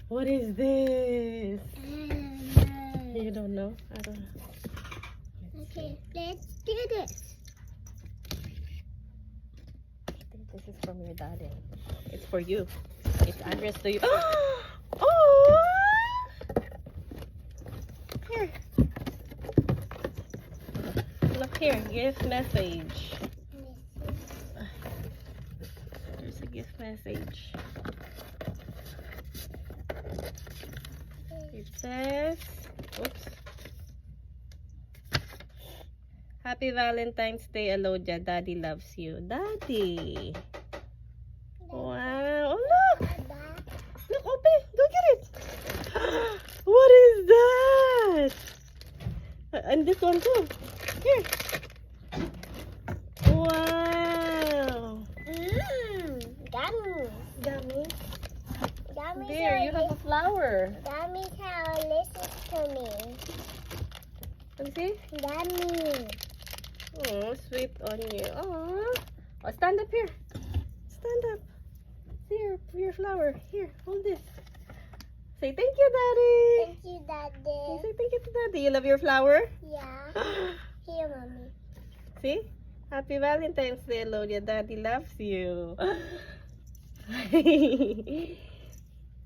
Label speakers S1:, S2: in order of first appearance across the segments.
S1: What is this?
S2: know.
S1: You don't know? I don't know.
S2: Okay, let's do this.
S1: I think this is from your daddy. It's for you. It's addressed to you. Oh! Here. Look here. Gift message. There's a gift message. It says, oops. Happy Valentine's Day, Alodia. Daddy loves you. Daddy. Wow. Oh, look. Look, open. Go get it. What is that? And this one too. Here. Wow.
S2: Gummies.
S1: Gummies.
S2: Gummies
S1: There, you have a flower.
S2: Gummies have listen to me.
S1: Let me see.
S2: Gummies.
S1: Oh, sweet on you. Oh, stand up here. Stand up. See your flower. Here, hold this. Say thank you, Daddy.
S2: Thank you, Daddy.
S1: Say thank you to Daddy. You love your flower?
S2: Yeah. Here, Mommy.
S1: See? Happy Valentine's Day, Alodia. Daddy loves you.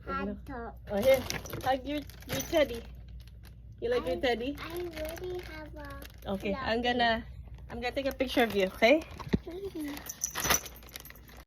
S2: Hot top.
S1: Oh, here. Hug your teddy. You like your teddy?
S2: I already have a
S1: Okay,
S2: flower.
S1: I'm gonna take a picture of you, okay?